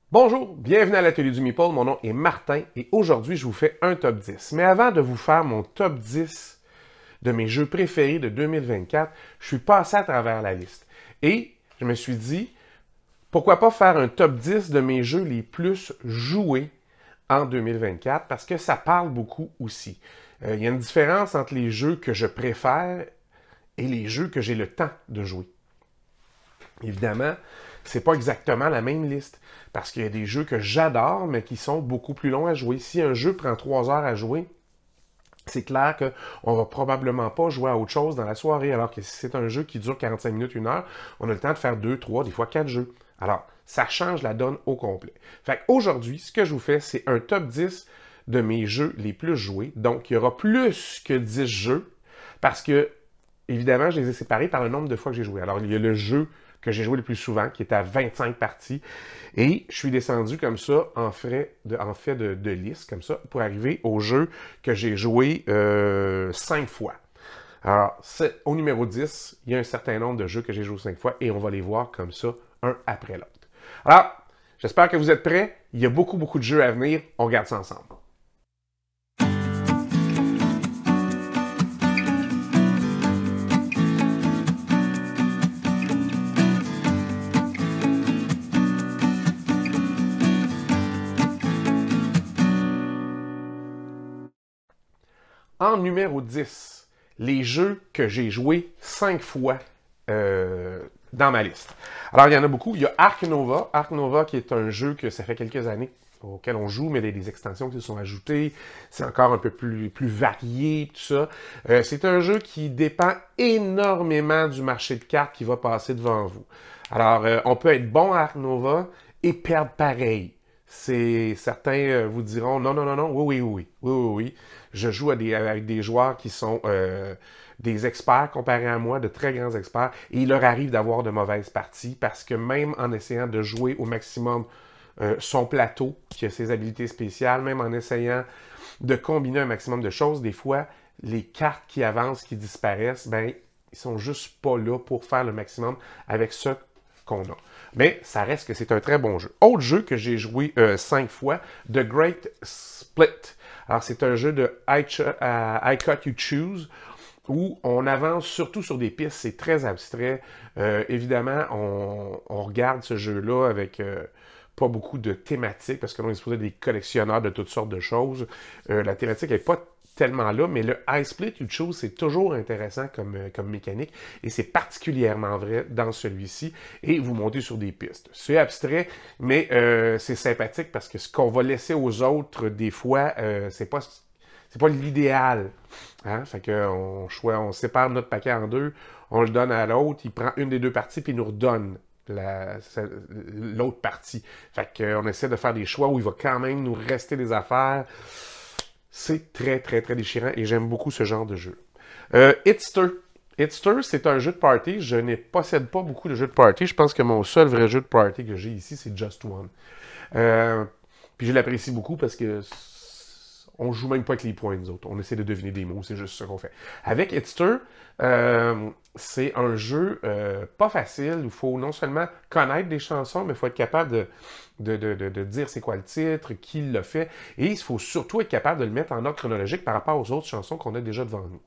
Bonjour, bienvenue à l'Atelier du Meeple, mon nom est Martin et aujourd'hui je vous fais un top 10. Mais avant de vous faire mon top 10 de mes jeux préférés de 2024, je suis passé à travers la liste. Et je me suis dit, pourquoi pas faire un top 10 de mes jeux les plus joués en 2024 parce que ça parle beaucoup aussi. Il y a une différence entre les jeux que je préfère et les jeux que j'ai le temps de jouer. Évidemment, c'est pas exactement la même liste. Parce qu'il y a des jeux que j'adore, mais qui sont beaucoup plus longs à jouer. Si un jeu prend 3 heures à jouer, c'est clair qu'on va probablement pas jouer à autre chose dans la soirée. Alors que si c'est un jeu qui dure 45 minutes, 1 heure, on a le temps de faire 2, 3, des fois 4 jeux. Alors, ça change la donne au complet. Fait qu'aujourd'hui, ce que je vous fais, c'est un top 10 de mes jeux les plus joués. Donc, il y aura plus que 10 jeux. Parce que, évidemment, je les ai séparés par le nombre de fois que j'ai joué. Alors, il y a le jeu que j'ai joué le plus souvent, qui est à 25 parties. Et je suis descendu comme ça, en fait de liste, comme ça, pour arriver au jeu que j'ai joué 5 fois. Alors, au numéro 10, il y a un certain nombre de jeux que j'ai joué 5 fois, et on va les voir comme ça, un après l'autre. Alors, j'espère que vous êtes prêts. Il y a beaucoup, beaucoup de jeux à venir. On regarde ça ensemble. En numéro 10, les jeux que j'ai joués 5 fois dans ma liste. Alors, il y en a beaucoup. Il y a Ark Nova. Ark Nova, qui est un jeu que ça fait quelques années auquel on joue, mais il y a des extensions qui se sont ajoutées. C'est encore un peu plus varié, tout ça. C'est un jeu qui dépend énormément du marché de cartes qui va passer devant vous. Alors, on peut être bon à Ark Nova et perdre pareil. Certains vous diront non, non, non, non, oui, oui, oui, oui, oui, oui. Je joue avec des joueurs qui sont des experts comparés à moi, de très grands experts, et il leur arrive d'avoir de mauvaises parties parce que même en essayant de jouer au maximum son plateau, qui a ses habilités spéciales, même en essayant de combiner un maximum de choses, des fois, les cartes qui avancent, qui disparaissent, ben, ils sont juste pas là pour faire le maximum avec ce qu'on a. Mais ça reste que c'est un très bon jeu. Autre jeu que j'ai joué 5 fois, The Great Split. Alors, c'est un jeu de I Cut You Choose où on avance surtout sur des pistes. C'est très abstrait. Évidemment, on regarde ce jeu-là avec pas beaucoup de thématiques parce que l'on est supposé être des collectionneurs de toutes sortes de choses. La thématique n'est pas tellement là, mais le I Split You Choose, c'est toujours intéressant comme mécanique et c'est particulièrement vrai dans celui-ci et vous montez sur des pistes. C'est abstrait, mais c'est sympathique parce que ce qu'on va laisser aux autres, des fois, c'est pas l'idéal. Hein? Fait qu'on on sépare notre paquet en deux, on le donne à l'autre, il prend une des deux parties puis il nous redonne l'autre partie. Fait qu'on essaie de faire des choix où il va quand même nous rester des affaires. C'est très, très, très déchirant et j'aime beaucoup ce genre de jeu. Hitster. Hitster, c'est un jeu de party. Je ne possède pas beaucoup de jeux de party. Je pense que mon seul vrai jeu de party que j'ai ici, c'est Just One. Puis je l'apprécie beaucoup parce que on joue même pas avec les points, nous autres. On essaie de deviner des mots, c'est juste ce qu'on fait. Avec Hitster, c'est un jeu pas facile. Il faut non seulement connaître des chansons, mais il faut être capable de dire c'est quoi le titre, qui l'a fait. Et il faut surtout être capable de le mettre en ordre chronologique par rapport aux autres chansons qu'on a déjà devant nous.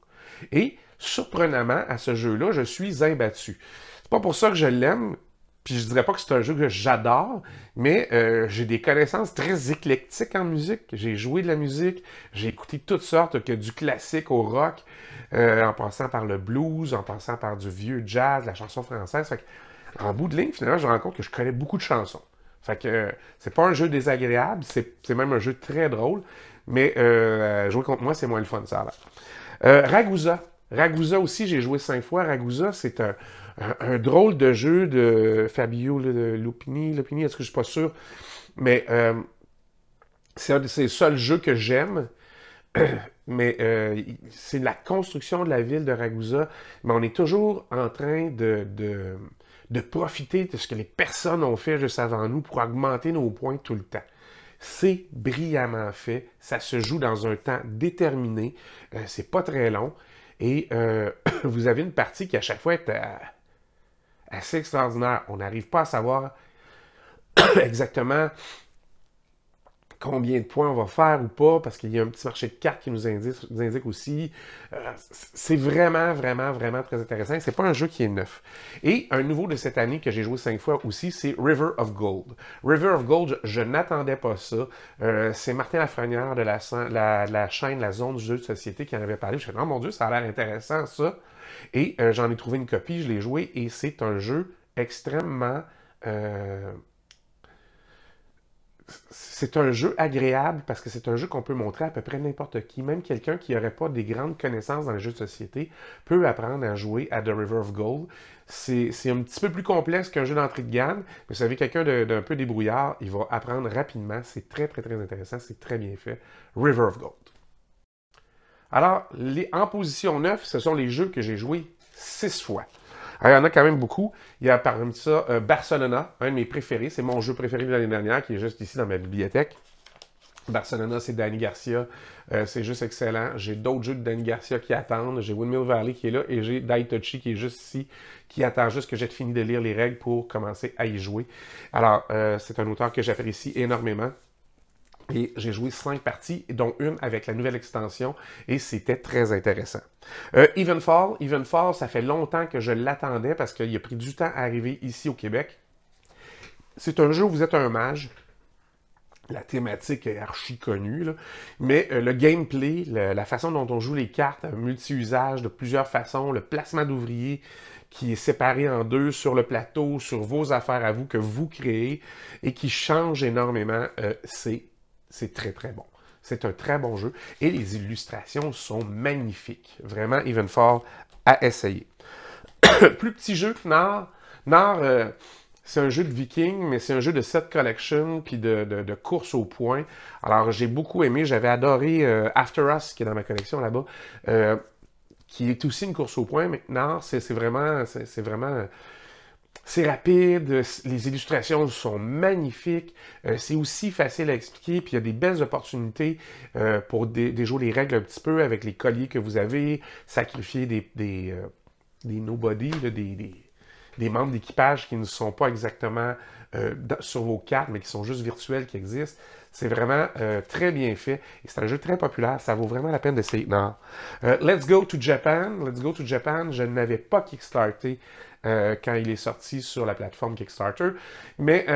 Et, surprenamment, à ce jeu-là, je suis imbattu. C'est pas pour ça que je l'aime, puis je dirais pas que c'est un jeu que j'adore, mais j'ai des connaissances très éclectiques en musique. J'ai joué de la musique, j'ai écouté toutes sortes, que du classique au rock, en passant par le blues, en passant par du vieux jazz, la chanson française. Fait que, en bout de ligne, finalement, je me rends compte que je connais beaucoup de chansons. Fait que c'est pas un jeu désagréable, c'est même un jeu très drôle, mais jouer contre moi, c'est moins le fun, ça a l'air. Ragusa. Ragusa aussi, j'ai joué 5 fois. Ragusa, c'est un drôle de jeu de Fabio Lupini, est-ce que je suis pas sûr? Mais c'est un de ces seuls jeux que j'aime. Mais c'est la construction de la ville de Ragusa. Mais on est toujours en train de profiter de ce que les personnes ont fait juste avant nous pour augmenter nos points tout le temps. C'est brillamment fait. Ça se joue dans un temps déterminé. C'est pas très long. Et vous avez une partie qui, à chaque fois, est assez extraordinaire. On n'arrive pas à savoir exactement combien de points on va faire ou pas, parce qu'il y a un petit marché de cartes qui nous indique aussi. C'est vraiment, vraiment, vraiment très intéressant. C'est pas un jeu qui est neuf. Et un nouveau de cette année que j'ai joué 5 fois aussi, c'est River of Gold. River of Gold, je n'attendais pas ça. C'est Martin Lafrenière de la chaîne La Zone du jeu de société qui en avait parlé. Je me suis dit, oh mon Dieu, ça a l'air intéressant ça. Et j'en ai trouvé une copie, je l'ai joué, et c'est un jeu extrêmement... c'est un jeu agréable parce que c'est un jeu qu'on peut montrer à peu près n'importe qui. Même quelqu'un qui n'aurait pas des grandes connaissances dans les jeux de société peut apprendre à jouer à The River of Gold. C'est un petit peu plus complexe qu'un jeu d'entrée de gamme, mais vous savez, quelqu'un d'un peu débrouillard, il va apprendre rapidement. C'est très, très, très intéressant. C'est très bien fait. River of Gold. Alors, en position 9, ce sont les jeux que j'ai joués 6 fois. Alors, il y en a quand même beaucoup. Il y a parmi ça Barcelona, un de mes préférés. C'est mon jeu préféré de l'année dernière, qui est juste ici dans ma bibliothèque. Barcelona, c'est Danny Garcia. C'est juste excellent. J'ai d'autres jeux de Danny Garcia qui attendent. J'ai Windmill Valley qui est là et j'ai Daitochi qui est juste ici, qui attend juste que j'ai fini de lire les règles pour commencer à y jouer. Alors, c'est un auteur que j'apprécie énormément. Et j'ai joué 5 parties, dont une avec la nouvelle extension, et c'était très intéressant. Evenfall, ça fait longtemps que je l'attendais parce qu'il a pris du temps à arriver ici au Québec. C'est un jeu où vous êtes un mage. La thématique est archi connue, là. Mais le gameplay, la façon dont on joue les cartes, multi-usage de plusieurs façons, le placement d'ouvriers qui est séparé en deux sur le plateau, sur vos affaires à vous, que vous créez, et qui change énormément, c'est très, très bon. C'est un très bon jeu. Et les illustrations sont magnifiques. Vraiment, Evenfall à essayer. Plus petit jeu que Nard. Nard, c'est un jeu de viking, mais c'est un jeu de set collection puis de course au point. Alors, j'ai beaucoup aimé. J'avais adoré After Us, qui est dans ma collection là-bas, qui est aussi une course au point. Mais Nard, c'est vraiment... C'est rapide, les illustrations sont magnifiques, c'est aussi facile à expliquer, puis il y a des belles opportunités pour déjouer les règles un petit peu avec les colliers que vous avez, sacrifier des nobody, là, des membres d'équipage qui ne sont pas exactement sur vos cartes, mais qui sont juste virtuels, qui existent. C'est vraiment très bien fait. Et c'est un jeu très populaire. Ça vaut vraiment la peine d'essayer. Non. Let's Go to Japan. Let's Go to Japan, je n'avais pas kickstarté quand il est sorti sur la plateforme Kickstarter. Mais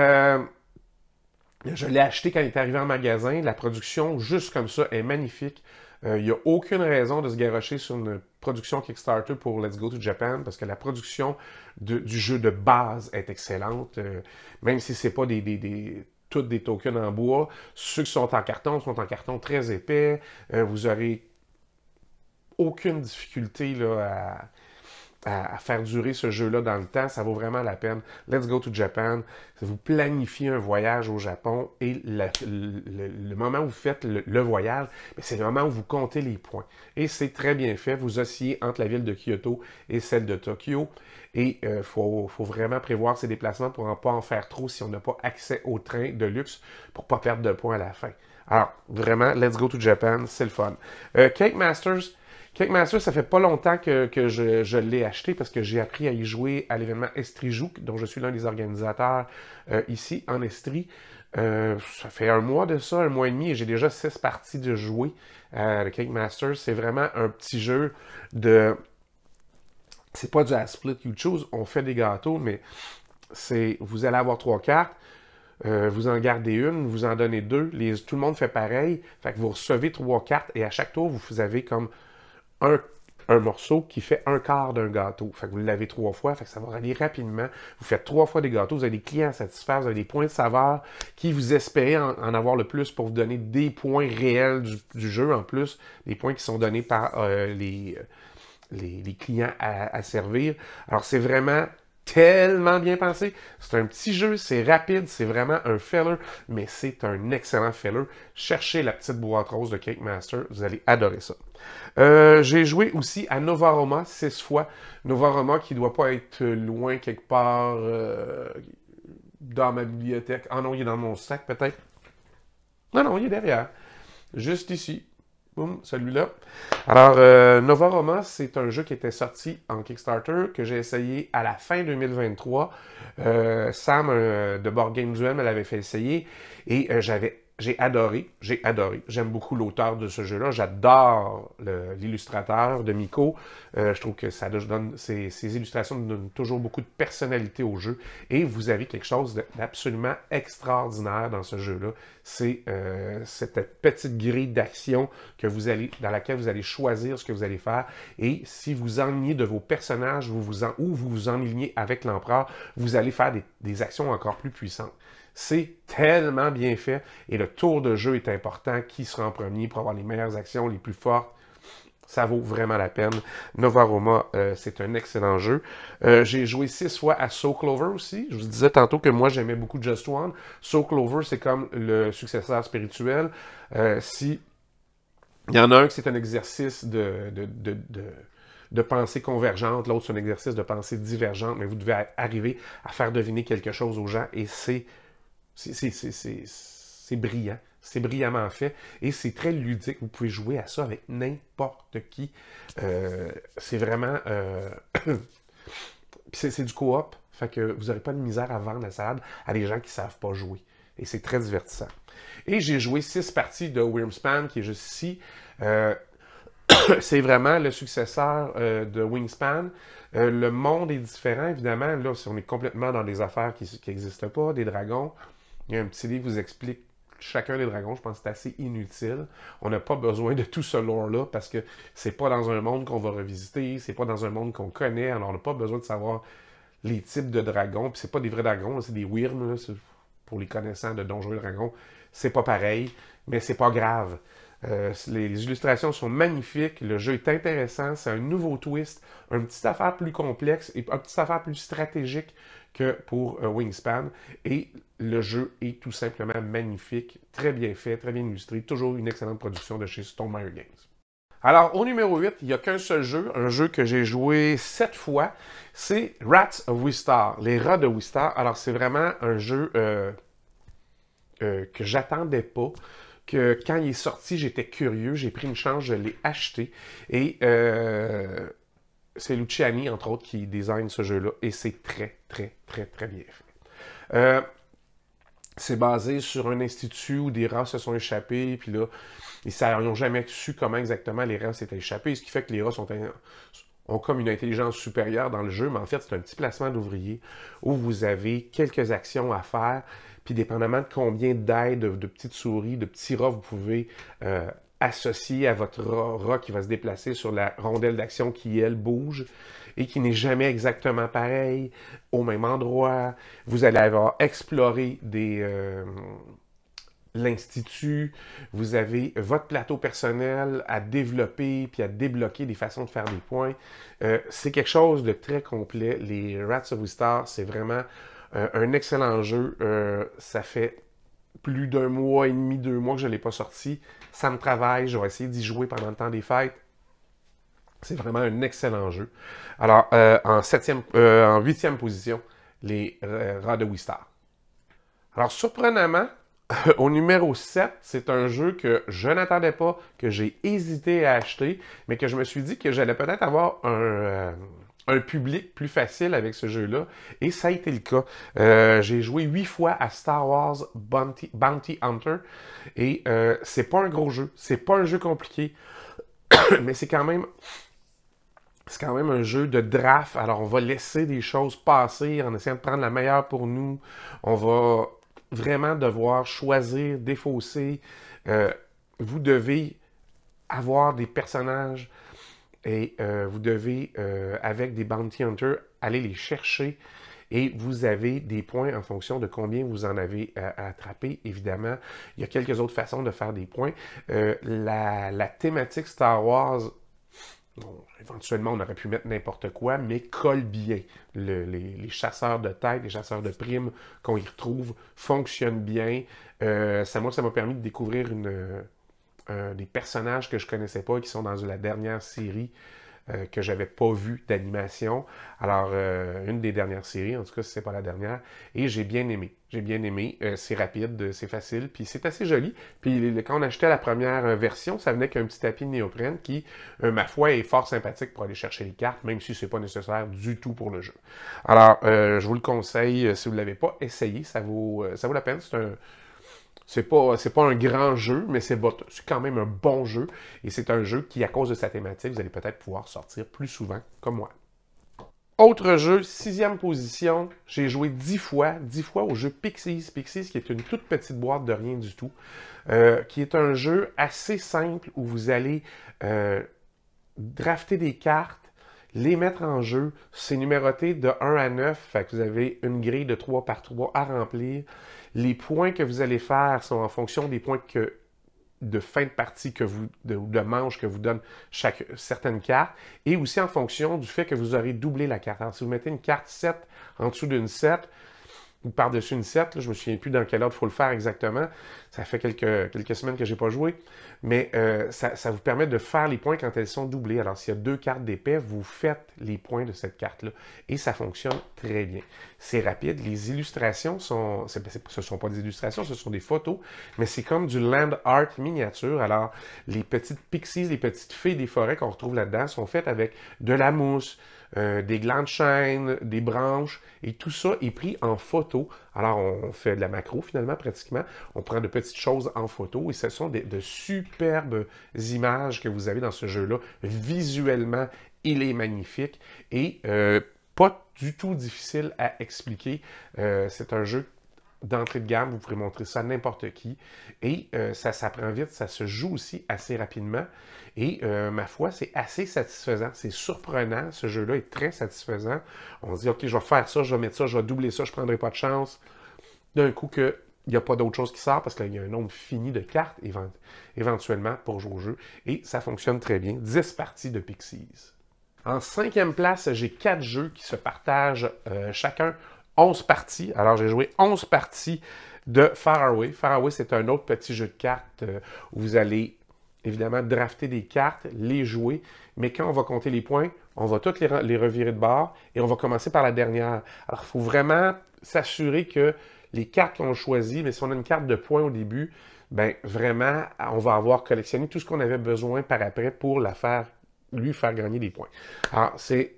je l'ai acheté quand il est arrivé en magasin. La production, juste comme ça, est magnifique. Il n'y a aucune raison de se garrocher sur une production Kickstarter pour Let's Go to Japan parce que la production du jeu de base est excellente. Même si c'est pas toutes des tokens en bois. Ceux qui sont en carton très épais. Vous aurez aucune difficulté là, à faire durer ce jeu-là dans le temps. Ça vaut vraiment la peine. Let's Go to Japan. Vous planifiez un voyage au Japon et le moment où vous faites le voyage, c'est le moment où vous comptez les points. Et c'est très bien fait. Vous oscillez entre la ville de Kyoto et celle de Tokyo. Et il faut vraiment prévoir ses déplacements pour ne pas en faire trop si on n'a pas accès au train de luxe pour ne pas perdre de points à la fin. Alors, vraiment, Let's Go to Japan, c'est le fun. Cake Masters, ça fait pas longtemps que je l'ai acheté parce que j'ai appris à y jouer à l'événement Estrie-Jouk, dont je suis l'un des organisateurs ici en Estrie. Ça fait un mois de ça, un mois et demi, et j'ai déjà 6 parties de jouer à Cake Masters. C'est vraiment un petit jeu de... C'est pas du split you choose, on fait des gâteaux, mais vous allez avoir 3 cartes. Vous en gardez une, vous en donnez 2. Tout le monde fait pareil. Fait que vous recevez 3 cartes et à chaque tour, vous avez comme un morceau qui fait un quart d'un gâteau. Fait que vous l'avez 3 fois, fait que ça va aller rapidement. Vous faites 3 fois des gâteaux, vous avez des clients à satisfaire, vous avez des points de saveur qui vous espérez en avoir le plus pour vous donner des points réels du jeu en plus, des points qui sont donnés par les clients à servir. Alors c'est vraiment tellement bien pensé. C'est un petit jeu, c'est rapide, c'est vraiment un filler, mais c'est un excellent filler. Cherchez la petite boîte rose de Cake Master, vous allez adorer ça. J'ai joué aussi à Novaroma 6 fois. Novaroma qui doit pas être loin quelque part dans ma bibliothèque. Ah non, il est dans mon sac peut-être. Non, il est derrière. Juste ici. Boum, celui-là. Alors, Nova Roma, c'est un jeu qui était sorti en Kickstarter, que j'ai essayé à la fin 2023. Sam de Board Game Duel me l'avait fait essayer et j'ai adoré. J'aime beaucoup l'auteur de ce jeu-là. J'adore l'illustrateur de Miko. Je trouve que ces illustrations donnent toujours beaucoup de personnalité au jeu. Et vous avez quelque chose d'absolument extraordinaire dans ce jeu-là. C'est cette petite grille d'action dans laquelle vous allez choisir ce que vous allez faire. Et si vous ennuyez de vos personnages ou vous vous enlignez avec l'empereur, vous allez faire des actions encore plus puissantes. C'est tellement bien fait et le tour de jeu est important. Qui sera en premier pour avoir les meilleures actions, les plus fortes? Ça vaut vraiment la peine. Nova Roma, c'est un excellent jeu. J'ai joué 6 fois à Soul Clover aussi. Je vous disais tantôt que moi, j'aimais beaucoup Just One. Soul Clover, c'est comme le successeur spirituel. Si il y en a un qui c'est un exercice de pensée convergente, l'autre c'est un exercice de pensée divergente, mais vous devez arriver à faire deviner quelque chose aux gens et c'est brillant. C'est brillamment fait et c'est très ludique. Vous pouvez jouer à ça avec n'importe qui. C'est vraiment... c'est du coop. Fait que vous n'aurez pas de misère à vendre la salade à des gens qui ne savent pas jouer. Et c'est très divertissant. Et j'ai joué 6 parties de Wingspan qui est juste ici. C'est vraiment le successeur de Wingspan. Le monde est différent, évidemment. Là, on est complètement dans des affaires qui n'existent pas, des dragons. Il y a un petit livre qui vous explique chacun des dragons. Je pense que c'est assez inutile. On n'a pas besoin de tout ce lore-là parce que c'est pas dans un monde qu'on va revisiter, c'est pas dans un monde qu'on connaît, alors on n'a pas besoin de savoir les types de dragons. Puis c'est pas des vrais dragons, c'est des wyrms, pour les connaissants de Donjons et Dragons. C'est pas pareil, mais c'est pas grave. Les illustrations sont magnifiques, le jeu est intéressant, c'est un nouveau twist, une petite affaire plus complexe et une petite affaire plus stratégique que pour Wingspan. Et le jeu est tout simplement magnifique, très bien fait, très bien illustré, toujours une excellente production de chez Stonemaier Games. Alors, au numéro 8, il n'y a qu'un seul jeu, un jeu que j'ai joué 7 fois, c'est Rats of Wistar, les rats de Wistar. Alors, c'est vraiment un jeu que j'attendais pas, que quand il est sorti, j'étais curieux, j'ai pris une chance, je l'ai acheté, et c'est Luciani, entre autres, qui design ce jeu-là, et c'est très, très, très, très bien fait. C'est basé sur un institut où des rats se sont échappés, puis là, ils n'ont jamais su comment exactement les rats s'étaient échappés, ce qui fait que les rats ont comme une intelligence supérieure dans le jeu, mais en fait, c'est un petit placement d'ouvriers où vous avez quelques actions à faire, puis dépendamment de combien d'aides, de petites souris, de petits rats vous pouvez associer à votre rat qui va se déplacer sur la rondelle d'action qui, elle, bouge et qui n'est jamais exactement pareil, au même endroit. Vous allez avoir exploré l'institut, vous avez votre plateau personnel à développer puis à débloquer des façons de faire des points. C'est quelque chose de très complet. Les Rats of Wistar, c'est vraiment un excellent jeu. Ça fait plus d'1 mois et demi, 2 mois que je ne l'ai pas sorti. Ça me travaille, je vais essayer d'y jouer pendant le temps des fêtes. C'est vraiment un excellent jeu. Alors, en 8e position, les Rats de Wistar. Alors, surprenamment, au numéro 7, c'est un jeu que je n'attendais pas, que j'ai hésité à acheter, mais que je me suis dit que j'allais peut-être avoir un public plus facile avec ce jeu-là, et ça a été le cas. J'ai joué 8 fois à Star Wars Bounty Hunter, et c'est pas un gros jeu, c'est pas un jeu compliqué, mais c'est quand même un jeu de draft. Alors, on va laisser des choses passer en essayant de prendre la meilleure pour nous. On va vraiment devoir choisir, défausser. Vous devez avoir des personnages et vous devez, avec des Bounty Hunters, aller les chercher. Et vous avez des points en fonction de combien vous en avez à attraper. Évidemment, il y a quelques autres façons de faire des points. La thématique Star Wars... Bon, éventuellement, on aurait pu mettre n'importe quoi, mais colle bien. Les chasseurs de tête, les chasseurs de primes qu'on y retrouve fonctionnent bien. Ça m'a permis de découvrir des personnages que je ne connaissais pas, qui sont dans la dernière série que je n'avais pas vu d'animation. Alors, une des dernières séries, en tout cas, si ce n'est pas la dernière, et j'ai bien aimé. J'ai bien aimé. C'est rapide, c'est facile, puis c'est assez joli. Puis quand on achetait la première version, ça venait qu'un petit tapis de néoprène qui, ma foi, est fort sympathique pour aller chercher les cartes, même si ce n'est pas nécessaire du tout pour le jeu. Alors, je vous le conseille, si vous ne l'avez pas, essayez, ça vaut la peine. C'est pas un grand jeu, mais c'est quand même un bon jeu. Et c'est un jeu qui, à cause de sa thématique, vous allez peut-être pouvoir sortir plus souvent, comme moi. Autre jeu, 6e position, j'ai joué 10 fois au jeu Pixies. Pixies, qui est une toute petite boîte de rien du tout, qui est un jeu assez simple où vous allez drafter des cartes, les mettre en jeu. C'est numéroté de 1 à 9, fait que vous avez une grille de 3 par 3 à remplir. Les points que vous allez faire sont en fonction des points de fin de partie de manche que vous donne certaines cartes, et aussi en fonction du fait que vous aurez doublé la carte. Alors, si vous mettez une carte 7 en dessous d'une 7, ou par-dessus une 7, là, je ne me souviens plus dans quel ordre il faut le faire exactement. Ça fait quelques semaines que je n'ai pas joué. Mais ça vous permet de faire les points quand elles sont doublées. Alors, s'il y a 2 cartes d'épée, vous faites les points de cette carte-là. Et ça fonctionne très bien. C'est rapide. Les illustrations ce ne sont pas des illustrations, ce sont des photos. Mais c'est comme du land art miniature. Alors, les petites pixies, les petites fées des forêts qu'on retrouve là-dedans sont faites avec de la mousse, des glands de chêne, des branches, et tout ça est pris en photo. Alors, on fait de la macro, finalement, pratiquement. On prend de petites choses en photo, et ce sont de superbes images que vous avez dans ce jeu-là. Visuellement, il est magnifique, et pas du tout difficile à expliquer. C'est un jeu d'entrée de gamme, vous pourrez montrer ça à n'importe qui. Et ça s'apprend vite, ça se joue aussi assez rapidement. Et ma foi, c'est assez satisfaisant. C'est surprenant, ce jeu-là est très satisfaisant. On se dit, OK, je vais faire ça, je vais mettre ça, je vais doubler ça, je ne prendrai pas de chance. D'un coup il n'y a pas d'autre chose qui sort parce qu'il y a un nombre fini de cartes éventuellement pour jouer au jeu. Et ça fonctionne très bien. 10 parties de Pixies. En 5e place, j'ai 4 jeux qui se partagent chacun 11 parties. Alors, j'ai joué 11 parties de Faraway. Faraway, c'est un autre petit jeu de cartes où vous allez évidemment drafter des cartes, les jouer, mais quand on va compter les points, on va toutes les revirer de bord et on va commencer par la dernière. Alors, il faut vraiment s'assurer que les cartes qu'on choisit, mais si on a une carte de points au début, bien vraiment, on va avoir collectionné tout ce qu'on avait besoin par après pour lui faire gagner des points. Alors, il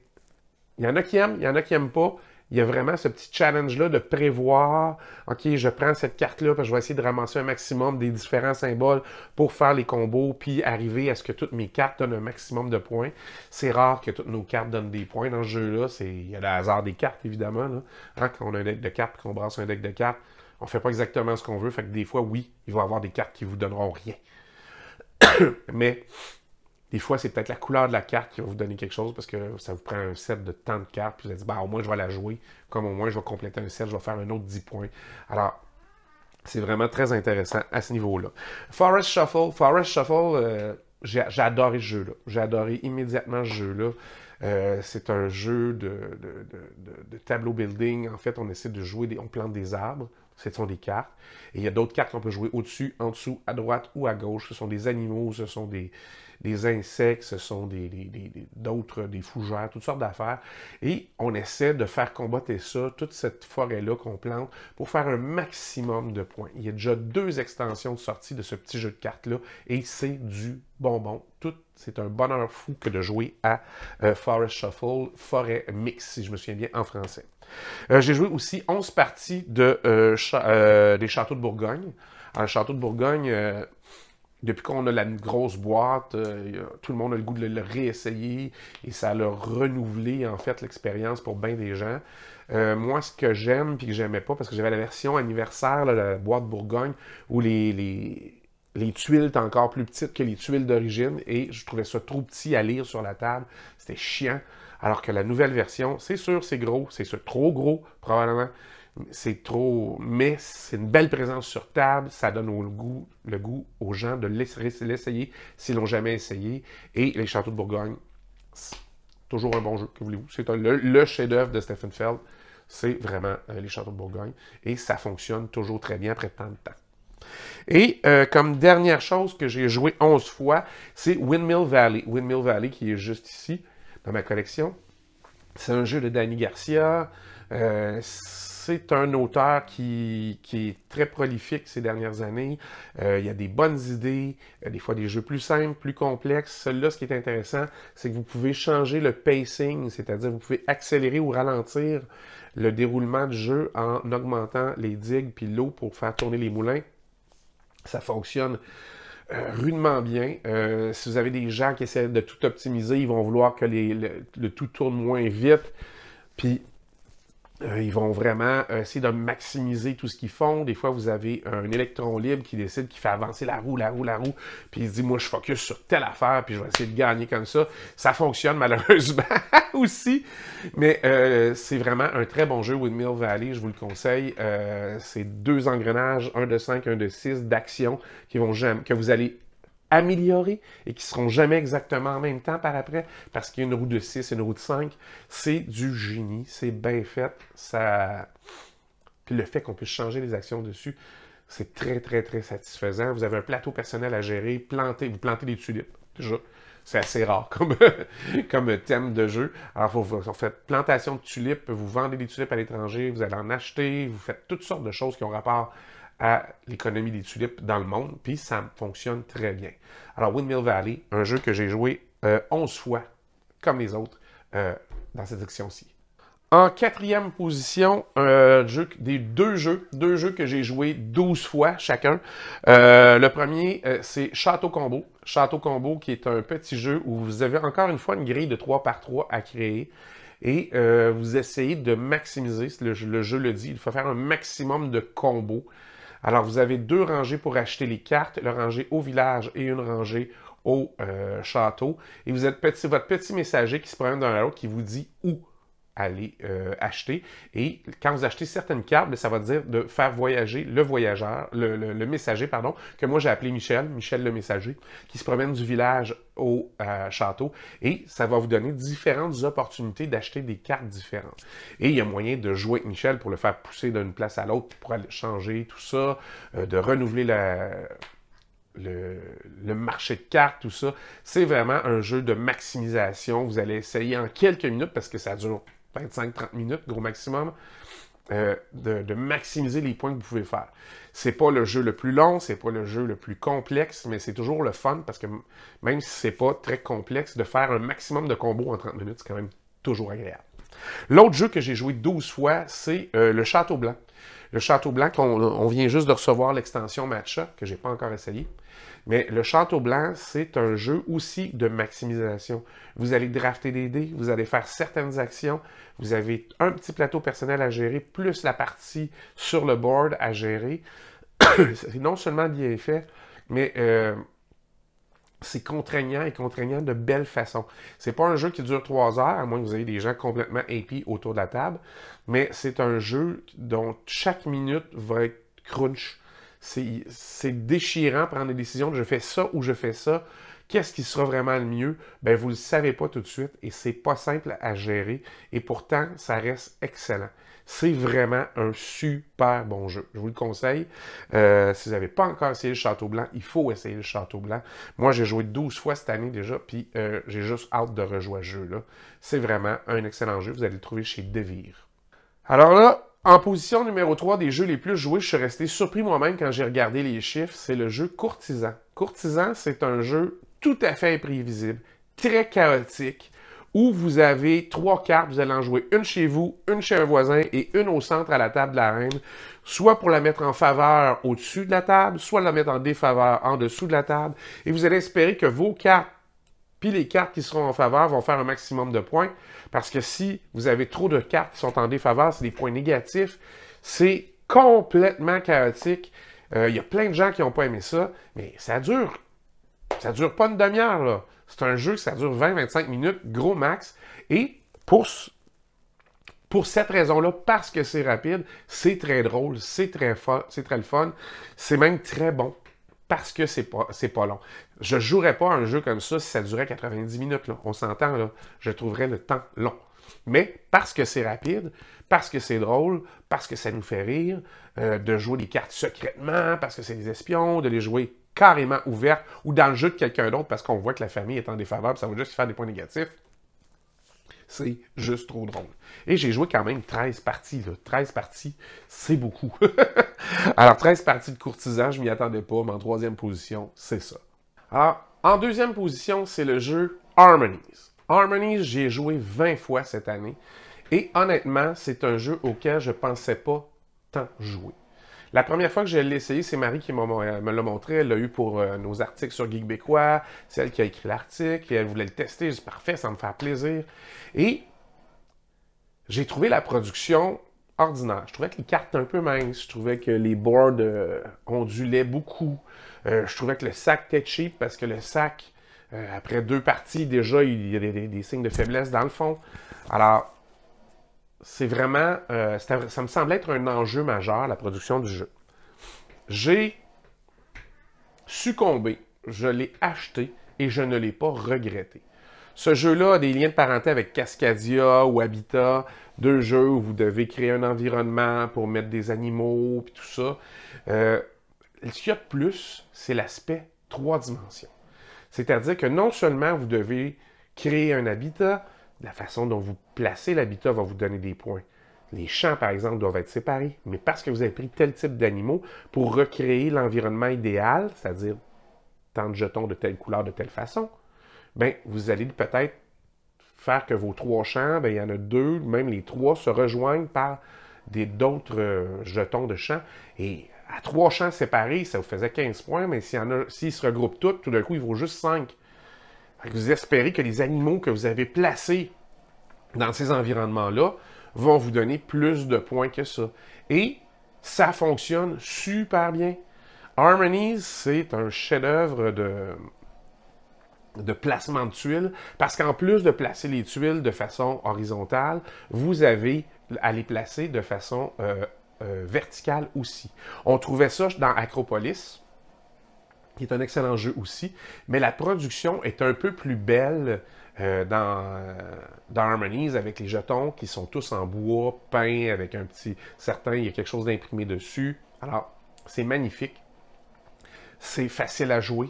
y en a qui aiment, il y en a qui n'aiment pas. Il y a vraiment ce petit challenge-là de prévoir, OK, je prends cette carte-là, parce que je vais essayer de ramasser un maximum des différents symboles pour faire les combos, puis arriver à ce que toutes mes cartes donnent un maximum de points. C'est rare que toutes nos cartes donnent des points dans ce jeu-là. Il y a le hasard des cartes, évidemment. Là. Hein, quand on a un deck de cartes, qu'on brasse un deck de cartes, on ne fait pas exactement ce qu'on veut. Fait que des fois, oui, il va y avoir des cartes qui ne vous donneront rien. Mais des fois, c'est peut-être la couleur de la carte qui va vous donner quelque chose parce que ça vous prend un set de tant de cartes. Puis vous allez dire, au moins, je vais la jouer. Comme au moins, je vais compléter un set, je vais faire un autre 10 points. Alors, c'est vraiment très intéressant à ce niveau-là. Forest Shuffle. Forest Shuffle, j'ai adoré ce jeu-là. J'ai adoré immédiatement ce jeu-là. C'est un jeu de tableau building. En fait, on essaie de jouer, on plante des arbres. Ce sont des cartes. Et il y a d'autres cartes qu'on peut jouer au-dessus, en dessous, à droite ou à gauche. Ce sont des animaux, ce sont des insectes, ce sont des fougères, toutes sortes d'affaires. Et on essaie de faire combattre ça, toute cette forêt-là qu'on plante, pour faire un maximum de points. Il y a déjà 2 extensions de sortie de ce petit jeu de cartes-là, et c'est du bonbon. C'est un bonheur fou que de jouer à Forest Shuffle, Forêt Mix, si je me souviens bien en français. J'ai joué aussi 11 parties des Châteaux de Bourgogne. Alors, le Château de Bourgogne, depuis qu'on a la grosse boîte, tout le monde a le goût de le réessayer et ça a renouvelé en fait l'expérience pour bien des gens. Moi, ce que j'aime puis que j'aimais pas, parce que j'avais la version anniversaire, là, la boîte Bourgogne, où les tuiles étaient encore plus petites que les tuiles d'origine et je trouvais ça trop petit à lire sur la table. C'était chiant. Alors que la nouvelle version, c'est sûr, c'est gros, c'est trop gros, probablement. C'est trop, mais c'est une belle présence sur table. Ça donne le goût aux gens de l'essayer s'ils l'ont jamais essayé. Et les Châteaux de Bourgogne, c'est toujours un bon jeu, que voulez-vous. C'est le chef-d'œuvre de Stefan Feld. C'est vraiment les Châteaux de Bourgogne. Et ça fonctionne toujours très bien après tant de temps. Et comme dernière chose que j'ai joué 11 fois, c'est Windmill Valley. Windmill Valley qui est juste ici. dans ma collection. C'est un jeu de Danny Garcia. C'est un auteur qui est très prolifique ces dernières années. Il y a des bonnes idées, des fois des jeux plus simples, plus complexes. Celui-là, ce qui est intéressant, c'est que vous pouvez changer le pacing, c'est-à-dire vous pouvez accélérer ou ralentir le déroulement du jeu en augmentant les digues puis l'eau pour faire tourner les moulins. Ça fonctionne rudement bien. Si vous avez des gens qui essaient de tout optimiser, ils vont vouloir que le tout tourne moins vite. Puis ils vont vraiment essayer de maximiser tout ce qu'ils font. Des fois, vous avez un électron libre qui décide, qui fait avancer la roue, puis il se dit, moi, je focus sur telle affaire, puis je vais essayer de gagner comme ça. Ça fonctionne malheureusement aussi, mais c'est vraiment un très bon jeu, Windmill Valley, je vous le conseille. C'est 2 engrenages, un de 5, un de 6 d'action que vous allez améliorer et qui ne seront jamais exactement en même temps par après, parce qu'il y a une roue de 6 et une roue de 5. C'est du génie, c'est bien fait. Puis le fait qu'on puisse changer les actions dessus, c'est très, très, très satisfaisant. Vous avez un plateau personnel à gérer, vous plantez des tulipes, déjà. C'est assez rare comme thème de jeu. Alors, vous faites plantation de tulipes, vous vendez des tulipes à l'étranger, vous allez en acheter, vous faites toutes sortes de choses qui ont rapport à l'économie des tulipes dans le monde, puis ça fonctionne très bien. Alors, Windmill Valley, un jeu que j'ai joué 11 fois, comme les autres, dans cette section-ci. En 4e position, deux jeux que j'ai joués 12 fois chacun. Le premier, c'est Château Combo. Château Combo, qui est un petit jeu où vous avez encore une fois une grille de 3 par 3 à créer. Et vous essayez de maximiser, le jeu le dit, il faut faire un maximum de combos. Alors, vous avez 2 rangées pour acheter les cartes, une rangée au village et une rangée au château. Et vous êtes votre petit messager qui se promène d'un à l'autre qui vous dit où aller acheter. Et quand vous achetez certaines cartes, ça va dire de faire voyager le voyageur, le messager, pardon, que moi j'ai appelé Michel le messager, qui se promène du village au château. Et ça va vous donner différentes opportunités d'acheter des cartes différentes. Et il y a moyen de jouer avec Michel pour le faire pousser d'une place à l'autre, pour aller changer tout ça, de renouveler le marché de cartes, tout ça. C'est vraiment un jeu de maximisation. Vous allez essayer en quelques minutes, parce que ça dure 25-30 minutes, gros maximum, de maximiser les points que vous pouvez faire. C'est pas le jeu le plus long, c'est pas le jeu le plus complexe, mais c'est toujours le fun, parce que même si c'est pas très complexe, de faire un maximum de combos en 30 minutes, c'est quand même toujours agréable. L'autre jeu que j'ai joué 12 fois, c'est le Château Blanc. Le Château Blanc, on vient juste de recevoir l'extension Matcha, que j'ai pas encore essayé. Mais le Château Blanc, c'est un jeu aussi de maximisation. Vous allez drafter des dés, vous allez faire certaines actions, vous avez un petit plateau personnel à gérer, plus la partie sur le board à gérer. C'est non seulement bien fait, mais c'est contraignant et contraignant de belle façon. C'est pas un jeu qui dure 3 heures, à moins que vous ayez des gens complètement épis autour de la table, mais c'est un jeu dont chaque minute va être crunch. C'est déchirant prendre des décisions de je fais ça ou je fais ça. Qu'est-ce qui sera vraiment le mieux? Ben, vous ne le savez pas tout de suite et c'est pas simple à gérer et pourtant, ça reste excellent. C'est vraiment un super bon jeu. Je vous le conseille. Si vous n'avez pas encore essayé le Château Blanc, il faut essayer le Château Blanc. Moi, j'ai joué 12 fois cette année déjà, puis j'ai juste hâte de rejouer à ce jeu-là. C'est vraiment un excellent jeu. Vous allez le trouver chez Devir. Alors là, en position numéro 3 des jeux les plus joués, je suis resté surpris moi-même quand j'ai regardé les chiffres, c'est le jeu Courtisan. Courtisan, c'est un jeu tout à fait imprévisible, très chaotique, où vous avez 3 cartes, vous allez en jouer une chez vous, une chez un voisin et une au centre à la table de la reine, soit pour la mettre en faveur au-dessus de la table, soit la mettre en défaveur en dessous de la table, et vous allez espérer que vos cartes puis les cartes qui seront en faveur vont faire un maximum de points, parce que si vous avez trop de cartes qui sont en défaveur, c'est des points négatifs, c'est complètement chaotique. Il y a plein de gens qui n'ont pas aimé ça, mais ça dure pas une demi-heure, là. C'est un jeu que ça dure 20-25 minutes, gros max, et pour cette raison-là, parce que c'est rapide, c'est très drôle, c'est très le fun, c'est même très bon. Parce que c'est pas long. Je ne jouerais pas un jeu comme ça si ça durait 90 minutes. Là. On s'entend, là. Je trouverais le temps long. Mais parce que c'est rapide, parce que c'est drôle, parce que ça nous fait rire, de jouer des cartes secrètement, parce que c'est des espions, de les jouer carrément ouvertes, ou dans le jeu de quelqu'un d'autre, parce qu'on voit que la famille est en défaveur, ça va juste faire des points négatifs. C'est juste trop drôle. Et j'ai joué quand même 13 parties. Là. 13 parties, c'est beaucoup. Alors, 13 parties de courtisan, je m'y attendais pas, mais en troisième position, c'est ça. Alors, en deuxième position, c'est le jeu Harmonies. Harmonies, j'ai joué 20 fois cette année. Et honnêtement, c'est un jeu auquel je ne pensais pas tant jouer. La première fois que je l'ai essayé, c'est Marie qui me l'a montré. Elle l'a eu pour nos articles sur Geekbécois. C'est elle qui a écrit l'article et elle voulait le tester. J'ai dit, parfait, ça me fait plaisir. Et j'ai trouvé la production ordinaire. Je trouvais que les cartes étaient un peu minces. Je trouvais que les boards ondulaient beaucoup. Je trouvais que le sac était cheap parce que le sac, après 2 parties, déjà, il y a des signes de faiblesse dans le fond. Alors, c'est vraiment, ça me semblait être un enjeu majeur, la production du jeu. J'ai succombé, je l'ai acheté et je ne l'ai pas regretté. Ce jeu-là a des liens de parenté avec Cascadia ou Habitat, 2 jeux où vous devez créer un environnement pour mettre des animaux et tout ça. Ce qu'il y a de plus, c'est l'aspect 3 dimensions. C'est-à-dire que non seulement vous devez créer un habitat, la façon dont vous placez l'habitat va vous donner des points. Les champs, par exemple, doivent être séparés, mais parce que vous avez pris tel type d'animaux pour recréer l'environnement idéal, c'est-à-dire tant de jetons de telle couleur, de telle façon, bien, vous allez peut-être faire que vos 3 champs, bien, il y en a 2, même les 3 se rejoignent par d'autres jetons de champs. Et à 3 champs séparés, ça vous faisait 15 points, mais s'ils se regroupent tous, tout d'un coup, il vaut juste 5. Vous espérez que les animaux que vous avez placés dans ces environnements-là vont vous donner plus de points que ça. Et ça fonctionne super bien. Harmonies, c'est un chef-d'œuvre de placement de tuiles, parce qu'en plus de placer les tuiles de façon horizontale, vous avez à les placer de façon verticale aussi. On trouvait ça dans Acropolis, qui est un excellent jeu aussi, mais la production est un peu plus belle dans Harmonies, avec les jetons qui sont tous en bois, peints, avec un petit... Certains, il y a quelque chose d'imprimé dessus. Alors, c'est magnifique. C'est facile à jouer.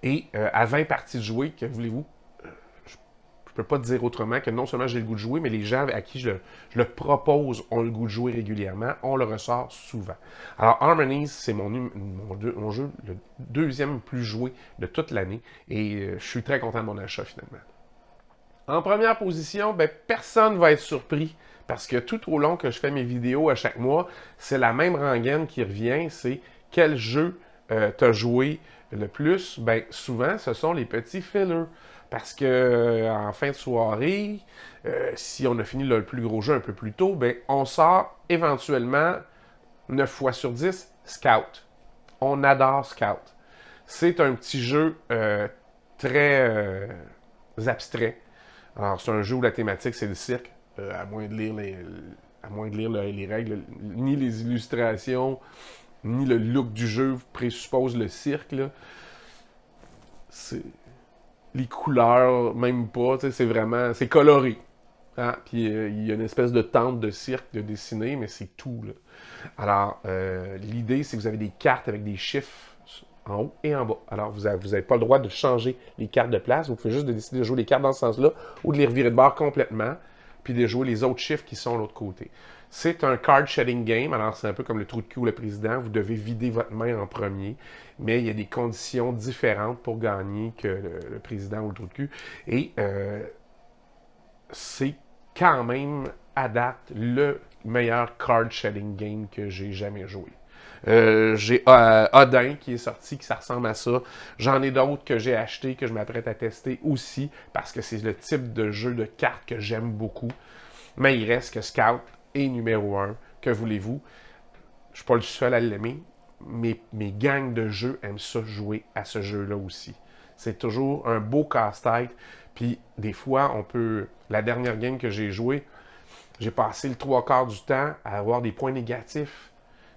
Et à 20 parties de jouer, que voulez-vous? Je ne peux pas dire autrement que non seulement j'ai le goût de jouer, mais les gens à qui je le propose ont le goût de jouer régulièrement. On le ressort souvent. Alors, Harmonies, c'est mon jeu le deuxième plus joué de toute l'année. Et je suis très content de mon achat, finalement. En première position, ben, personne ne va être surpris. Parce que tout au long que je fais mes vidéos à chaque mois, c'est la même rengaine qui revient. C'est quel jeu t'as joué le plus? Ben, souvent, ce sont les petits fillers. Parce que en fin de soirée, si on a fini le plus gros jeu un peu plus tôt, ben, on sort éventuellement 9 fois sur 10 Scout. On adore Scout. C'est un petit jeu très abstrait. Alors, c'est un jeu où la thématique, c'est le cirque, à moins de lire les règles, ni les illustrations, ni le look du jeu présuppose le cirque. Les couleurs, même pas, c'est vraiment... C'est coloré. Hein? Puis il y a une espèce de tente de cirque de dessiner, mais c'est tout. Là. Alors, l'idée, c'est que vous avez des cartes avec des chiffres en haut et en bas. Alors, vous n'avez pas le droit de changer les cartes de place. Vous pouvez juste décider de jouer les cartes dans ce sens-là ou de les revirer de bord complètement, puis de jouer les autres chiffres qui sont de l'autre côté. C'est un card shedding game. Alors, c'est un peu comme le trou de cul ou le président. Vous devez vider votre main en premier, mais il y a des conditions différentes pour gagner que le président ou le trou de cul. Et c'est quand même, à date, le meilleur card shedding game que j'ai jamais joué. J'ai Odin qui est sorti, qui ça ressemble à ça. J'en ai d'autres que j'ai achetés, que je m'apprête à tester aussi, parce que c'est le type de jeu de cartes que j'aime beaucoup. Mais il reste que Scout est numéro 1. Que voulez-vous? Je ne suis pas le seul à l'aimer. Mes gangs de jeux aiment ça jouer à ce jeu-là aussi. C'est toujours un beau casse-tête. Puis des fois, on peut... La dernière game que j'ai jouée, j'ai passé le 3/4 du temps à avoir des points négatifs.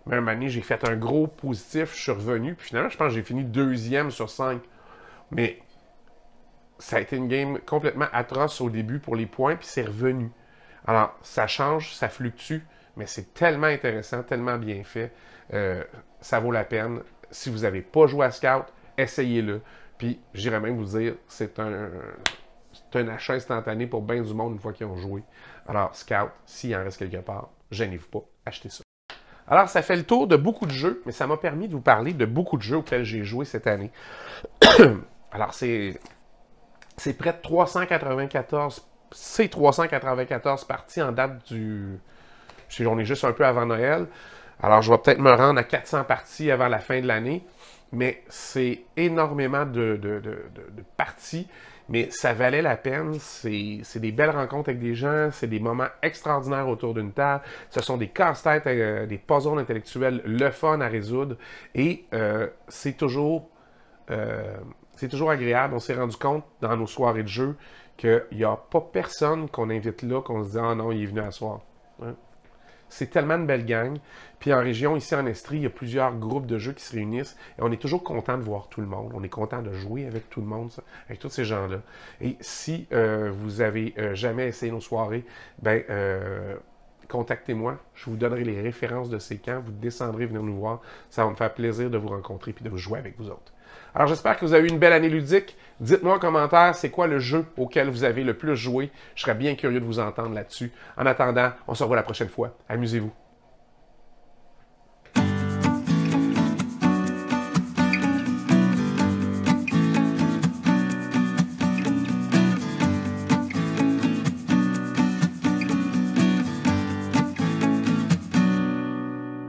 Mais un moment donné, j'ai fait un gros positif, je suis revenu, puis finalement, je pense que j'ai fini 2e sur 5. Mais ça a été une game complètement atroce au début pour les points, puis c'est revenu. Alors, ça change, ça fluctue, mais c'est tellement intéressant, tellement bien fait. Ça vaut la peine. Si vous n'avez pas joué à Scout, essayez-le. Puis, j'irais même vous dire, c'est c'est un achat instantané pour bien du monde une fois qu'ils ont joué. Alors, Scout, s'il en reste quelque part, gênez-vous pas, achetez ça. Alors, ça fait le tour de beaucoup de jeux, mais ça m'a permis de vous parler de beaucoup de jeux auxquels j'ai joué cette année. Alors, c'est près de 394, c'est 394 parties en date du... On est juste un peu avant Noël. Alors, je vais peut-être me rendre à 400 parties avant la fin de l'année, mais c'est énormément de parties, mais ça valait la peine. C'est des belles rencontres avec des gens, c'est des moments extraordinaires autour d'une table. Ce sont des casse-têtes, des puzzles intellectuels, le fun à résoudre, et c'est toujours agréable. On s'est rendu compte dans nos soirées de jeu qu'il n'y a pas personne qu'on invite là, qu'on se dit « Ah non, il est venu à soir. Hein? » C'est tellement de belles gangs. Puis en région, ici en Estrie, il y a plusieurs groupes de jeux qui se réunissent. Et on est toujours content de voir tout le monde. On est content de jouer avec tout le monde, avec tous ces gens-là. Et si vous avez jamais essayé nos soirées, ben contactez-moi. Je vous donnerai les références de ces camps. Vous descendrez venir nous voir. Ça va me faire plaisir de vous rencontrer et de vous jouer avec vous autres. Alors, j'espère que vous avez eu une belle année ludique. Dites-moi en commentaire, c'est quoi le jeu auquel vous avez le plus joué. Je serais bien curieux de vous entendre là-dessus. En attendant, on se revoit la prochaine fois. Amusez-vous.